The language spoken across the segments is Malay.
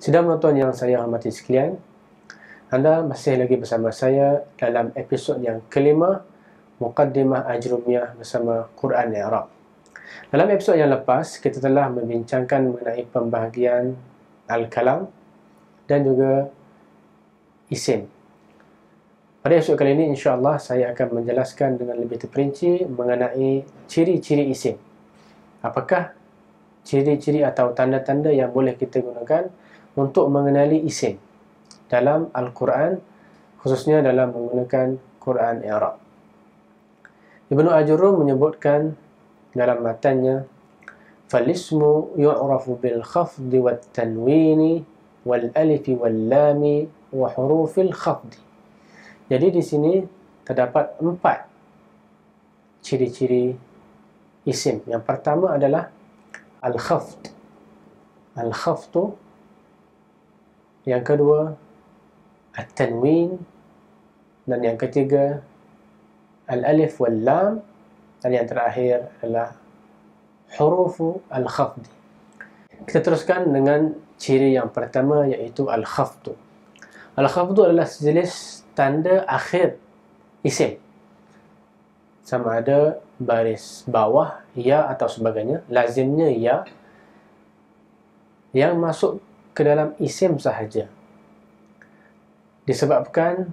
Sidang penonton yang saya hormati sekalian, anda masih lagi bersama saya dalam episod yang kelima, Muqaddimah Ajrumiyah bersama Quran I'rab. Dalam episod yang lepas, kita telah membincangkan mengenai pembahagian Al-Kalam dan juga isim. Pada episod kali ini, insya-Allah saya akan menjelaskan dengan lebih terperinci mengenai ciri-ciri isim. Apakah ciri-ciri atau tanda-tanda yang boleh kita gunakan untuk mengenali isim dalam Al-Quran, khususnya dalam menggunakan Quran I'rab. Ibnu Ajurrum menyebutkan dalam matannya, "Fal-ismu yu'rafu bil khafdi wat tanwini wal alifi wal lami wa hurufil khafdi." Jadi di sini terdapat 4 ciri-ciri isim. Yang pertama adalah al-khafd. Al-khafdu. Yang kedua, at-tanwin. Dan yang ketiga, al-alif wal-lam. Dan yang terakhir adalah hurufu al-khafdi. Kita teruskan dengan ciri yang pertama, iaitu al-khafdu. Al-khafdu adalah sejenis tanda akhir isim. Sama ada baris bawah, ya atau sebagainya, lazimnya ya, yang masuk ke dalam isim sahaja. Disebabkan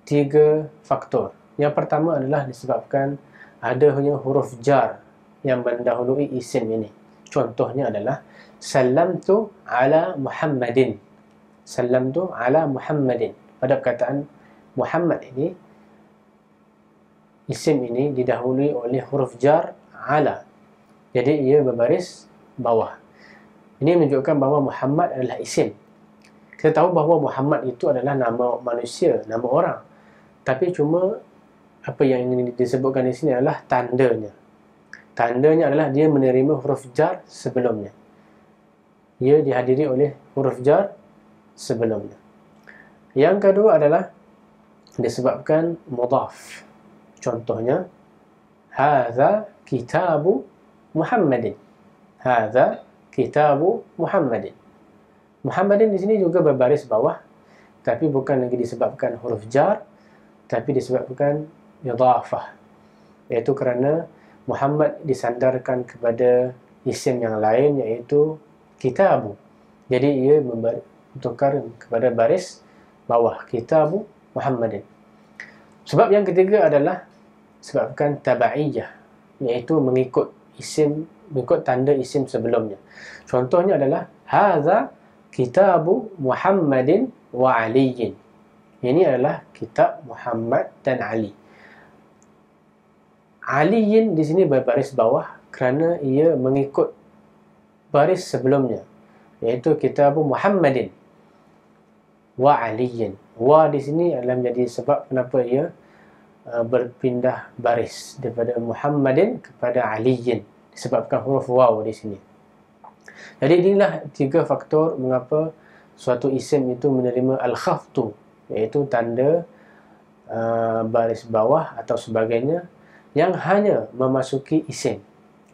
3 faktor. Yang pertama adalah disebabkan adanya huruf jar yang mendahului isim ini. Contohnya adalah Sallamtu ala Muhammadin. Sallamtu ala Muhammadin. Pada perkataan Muhammad ini, isim ini didahului oleh huruf jar ala. Jadi ia berbaris bawah. Ini menunjukkan bahawa Muhammad adalah isim. Kita tahu bahawa Muhammad itu adalah nama manusia, nama orang. Tapi cuma apa yang ini disebutkan di sini adalah tandanya. Tandanya adalah dia menerima huruf jar sebelumnya. Ia dihadiri oleh huruf jar sebelumnya. Yang kedua adalah disebabkan mudhaf. Contohnya, hadza kitabu Muhammadin. Hadza kitabu Muhammadin. Muhammadin di sini juga berbaris bawah, tapi bukan lagi disebabkan huruf jar, tapi disebabkan idhafah. Iaitu kerana Muhammad disandarkan kepada isim yang lain, iaitu kitabu. Jadi ia bertukar kepada baris bawah, kitabu Muhammadin. Sebab yang ketiga adalah sebabkan tabaiyah, iaitu mengikut isim, mengikut tanda isim sebelumnya. Contohnya adalah hadza kitabu Muhammadin wa Aliyin. Ini adalah kitab Muhammad dan Ali. Aliyin di sini berbaris bawah kerana ia mengikut baris sebelumnya, iaitu kitabu Muhammadin wa Aliyin. Wa di sini adalah menjadi sebab kenapa ia berpindah baris daripada Muhammadin kepada Aliyin, disebabkan huruf waw di sini. Jadi inilah 3 faktor mengapa suatu isim itu menerima al-khafdu, iaitu tanda baris bawah atau sebagainya yang hanya memasuki isim.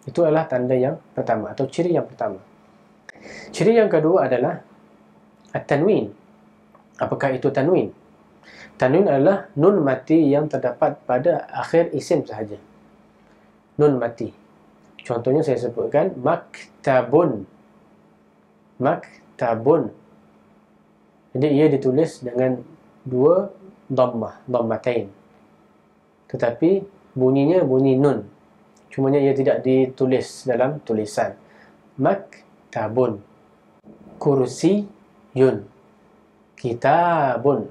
Itu adalah tanda yang pertama atau ciri yang pertama. Ciri yang kedua adalah at-tanwin. Apakah itu tanwin? Tanwin adalah nun mati yang terdapat pada akhir isim sahaja. Nun mati. Contohnya saya sebutkan maktabun. Maktabun. Jadi ia ditulis dengan 2 dhammah, dhammatain. Tetapi bunyinya bunyi nun. Cumanya ia tidak ditulis dalam tulisan. Maktabun. Kursiyun. Kitabun.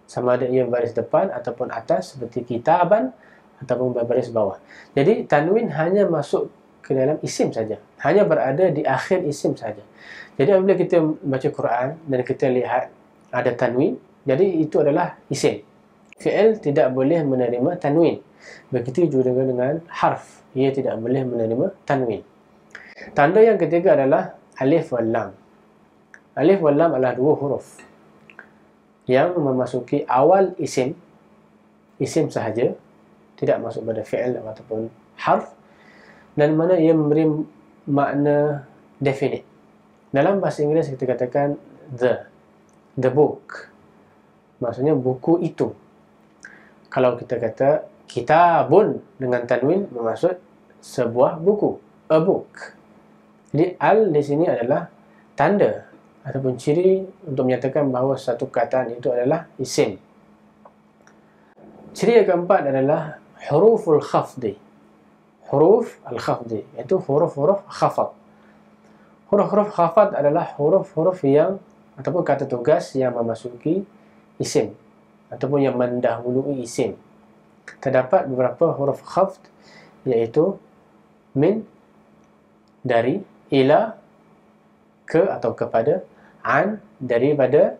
Sama ada ia baris depan ataupun atas, seperti kitaban, ataupun berbaris bawah. Jadi tanwin hanya masuk ke dalam isim saja, hanya berada di akhir isim saja. Jadi apabila kita baca Quran dan kita lihat ada tanwin, jadi itu adalah isim. Fi'il tidak boleh menerima tanwin. Begitu juga dengan harf, ia tidak boleh menerima tanwin. Tanda yang ketiga adalah alif wal lam. Alif wal lam adalah 2 huruf yang memasuki awal isim sahaja, tidak masuk pada fi'il ataupun harf. dan mana ia memberi makna definite. Dalam bahasa Inggeris kita katakan the book, maksudnya buku itu. Kalau kita kata kitabun dengan tanwin bermaksud sebuah buku, a book. Jadi al di sini adalah tanda ataupun ciri untuk menyatakan bahawa satu kataan itu adalah isim. Ciri yang keempat adalah huruful khafdi. Huruf al-khafdi, iaitu huruf-huruf khafad. Huruf-huruf khafad adalah huruf-huruf yang ataupun kata tugas yang memasuki isim ataupun yang mendahului isim. Terdapat beberapa huruf khafd, iaitu min, dari, ila, ke atau kepada, an, daripada,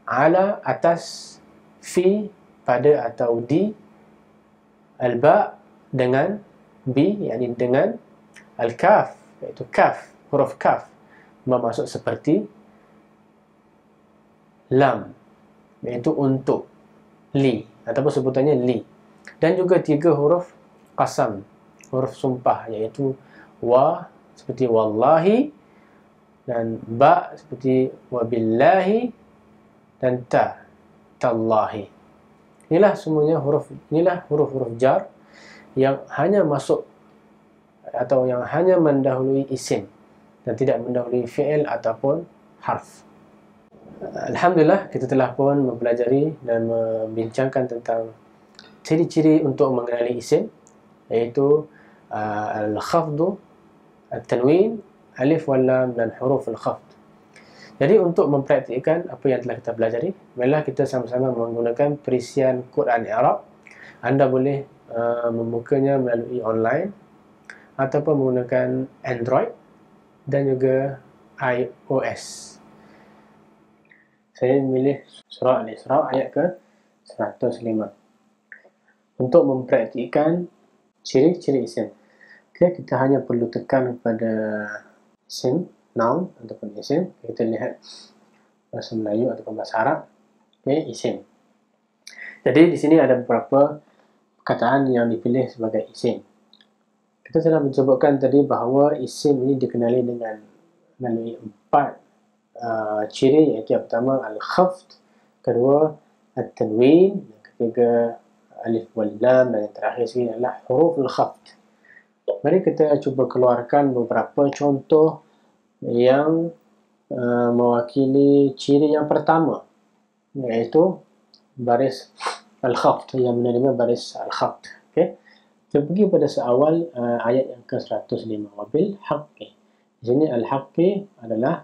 ala, atas, fi, pada atau di, al-ba, dengan, bi, yakni dengan, al-kaf, iaitu kaf, huruf kaf, bermaksud seperti, lam, iaitu untuk, li, ataupun sebutannya li. Dan juga 3 huruf qasam, huruf sumpah, iaitu wa, seperti wallahi, dan ba, seperti wabillahi, dan ta, tallahi. Inilah semuanya huruf-huruf jar yang hanya masuk atau yang hanya mendahului isim dan tidak mendahului fi'il ataupun harf. Alhamdulillah, kita telah pun mempelajari dan membincangkan tentang ciri-ciri untuk mengenali isim, iaitu al-khafdu, al-tanwin, alif wal lam, dan huruf al-khafd. Jadi untuk mempraktikkan apa yang telah kita pelajari, marilah kita sama-sama menggunakan perisian Quran Arab. Anda boleh membukanya melalui online ataupun menggunakan Android dan juga iOS. Saya memilih surah Al-Isra ayat ke 105 untuk mempraktikkan ciri-ciri isim. Kita hanya perlu tekan kepada isim, noun ataupun isim. Kita lihat bahasa Melayu ataupun bahasa Arab. Isim. Jadi di sini ada beberapa perkataan yang dipilih sebagai isim. Kita telah menyebutkan tadi bahawa isim ini dikenali dengan melalui 4 ciri, iaitu yang pertama al-khafd, kedua at-tanwin, yang ketiga alif wal lam, dan yang terakhir sekali adalah huruf al-khafd. Mari kita cuba keluarkan beberapa contoh yang mewakili ciri yang pertama, iaitu baris al-khafd, yang menerima baris al-khafd. Okay? Kita pergi pada seawal ayat yang ke-105. Wabil haqqi. Di sini al-haqqi adalah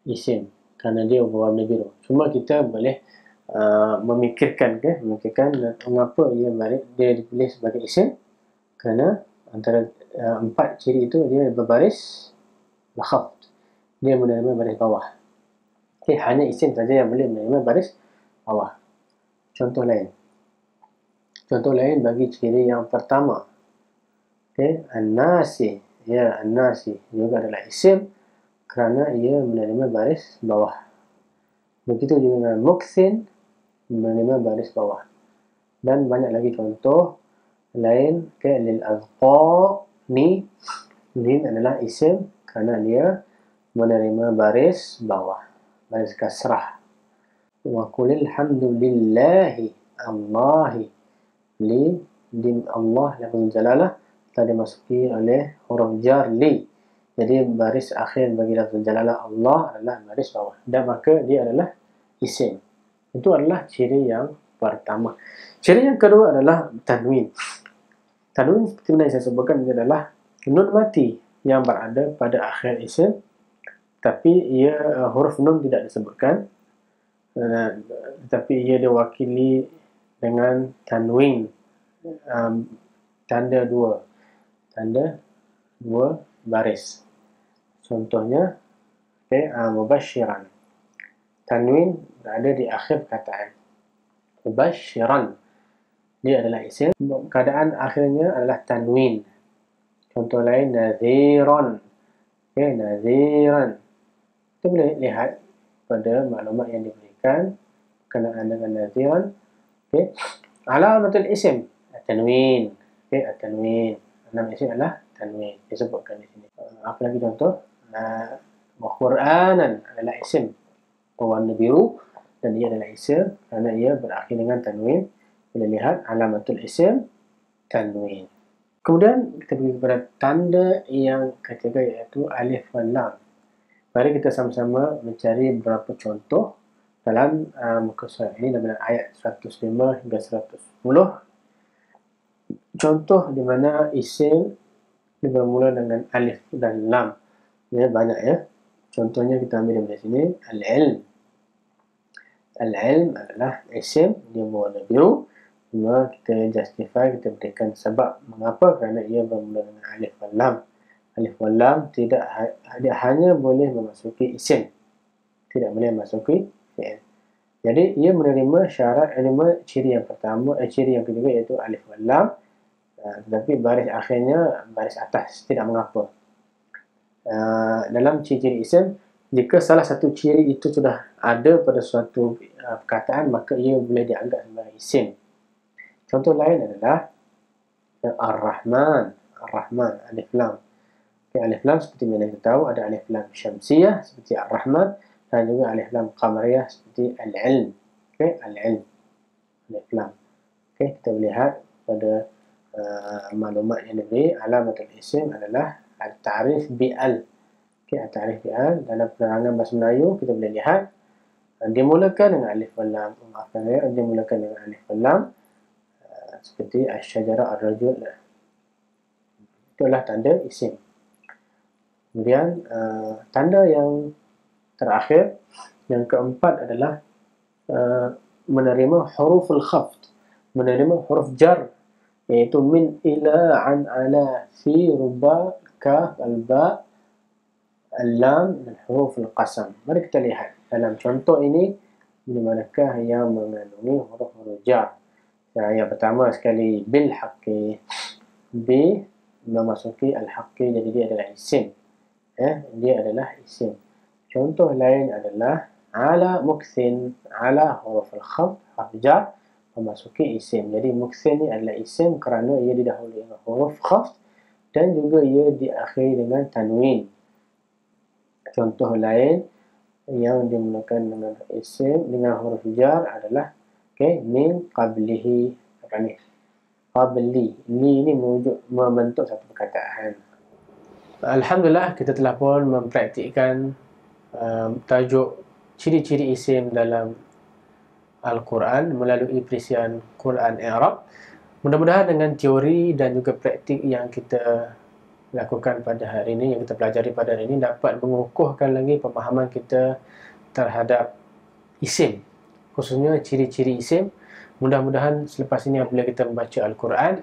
isim kerana dia berwarna biru. Cuma kita boleh memikirkan mengapa dia dipilih sebagai isim, kerana antara 4 ciri itu dia berbaris al-khafd. Dia menerima baris bawah. Okay, hanya isim saja yang boleh menerima baris bawah. Contoh lain bagi ciri yang pertama. Okay, an-nasi. Ya, an-nasi juga adalah isim kerana ia menerima baris bawah. Begitu juga dengan mukthin, menerima baris bawah. Dan banyak lagi contoh lain. Okay, lil-azqani, ini adalah isim kerana dia menerima baris bawah, baris kasrah. Wa qulil hamdulillahi Allahi, li, dim Allah lafaz jalalah telah dimasuki oleh huruf jar li. Jadi baris akhir bagi lafaz jalalah Allah adalah baris bawah, dan maka dia adalah isim. Itu adalah ciri yang pertama. Ciri yang kedua adalah tanwin. Tanwin seperti mana yang saya sebutkan, dia adalah nun mati yang berada pada akhir isim, tapi huruf nun tidak disebutkan, tetapi ia diwakili dengan tanwin, tanda dua baris. Contohnya, mubashiran. Tanwin berada di akhir perkataan. Mubashiran, dia adalah isim, keadaan akhirnya adalah tanwin. Contoh lain, nadhiran. Nadhiran. Kita boleh lihat pada maklumat yang diberikan berkenaan dengan nadhiran. Alamatul isim, at-tanwin. At-tanwin. Nama isim adalah tanwin disebutkan di sini. Apa lagi contoh? Qur'anan adalah isim berwarna biru dan ia adalah isim kerana ia berakhir dengan tanwin. Boleh lihat alamatul isim tanwin. Kemudian kita pergi kepada tanda yang ketiga, iaitu alif dan lam. Mari kita sama-sama mencari beberapa contoh dalam muka surat ini daripada ayat 105 hingga 110. Contoh di mana isim bermula dengan alif dan lam. Ya, banyak ya. Contohnya kita ambil dari sini, al-ilm. Al-ilm adalah isim, dia berwarna biru. Cuma kita justify, kita berikan sebab mengapa, kerana ia bermula dengan alif dan lam. Alif dan lam dia hanya boleh memasuki isim, tidak boleh memasuki fi'il. Jadi ia menerima syarat, menerima ciri yang pertama, ciri yang kedua, iaitu alif dan lam. Tetapi baris akhirnya baris atas, tidak mengapa. Dalam ciri-ciri isim, jika salah satu ciri itu sudah ada pada suatu perkataan, maka ia boleh dianggap sebagai isim. Contoh lain adalah Ar-Rahman. Ar-Rahman, alif lam. Okay, alif lam seperti mana kita tahu, ada alif lam syamsiyah seperti Ar-Rahman, dan juga alif lam qamariyah seperti Al-Ilm. Okay, Al-Ilm, alif lam. Okay, kita lihat pada maklumat yang diberi, alamatul isim adalah al-ta'rif bi'al. Okay, al-ta'rif bi'al dalam penerangan bahasa Melayu kita boleh lihat dimulakan dengan alif dan lam. Maafkan saya, dimulakan dengan alif dan lam, seperti asy-syajara ar-rajul. Itulah tanda isim. Kemudian tanda yang terakhir, yang keempat adalah menerima huruful khafd, menerima huruf jar, iaitu min, ila, an, ala, fi, ruba, kaf, al-ba, al-lam, dan huruf al-qasam. Mari kita lihat dalam contoh ini di manakah yang mengandungi huruf-huruf jar. Yang pertama sekali, bil haqqi. B memasuki al-haqqi, jadi dia adalah isim. Dia adalah isim. Contoh lain adalah ala mukthin. Ala huruf al-khafd, huruf jar, memasuki isim. Jadi mukthin ini adalah isim kerana ia didahului dengan huruf khafd dan juga ia diakhiri dengan tanwin. Contoh lain yang dimulakan dengan isim dengan huruf jar adalah min qablihi. Apa ni? Qabli. Li ini membentuk satu perkataan. Alhamdulillah, kita telah pun mempraktikkan tajuk ciri-ciri isim dalam Al-Quran melalui perisian Quran Arab. Mudah-mudahan dengan teori dan juga praktik yang kita lakukan pada hari ini, yang kita pelajari pada hari ini, dapat mengukuhkan lagi pemahaman kita terhadap isim, khususnya ciri-ciri isim. Mudah-mudahan selepas ini apabila kita membaca Al-Quran,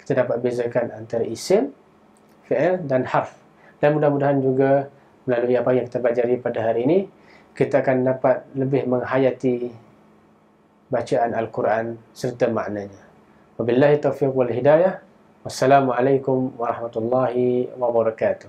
kita dapat bezakan antara isim, fi'il dan harf. Dan mudah-mudahan juga melalui apa yang kita pelajari pada hari ini, kita akan dapat lebih menghayati bacaan Al-Quran serta maknanya. Wabillahi taufiq wal hidayah. Wassalamualaikum warahmatullahi wabarakatuh.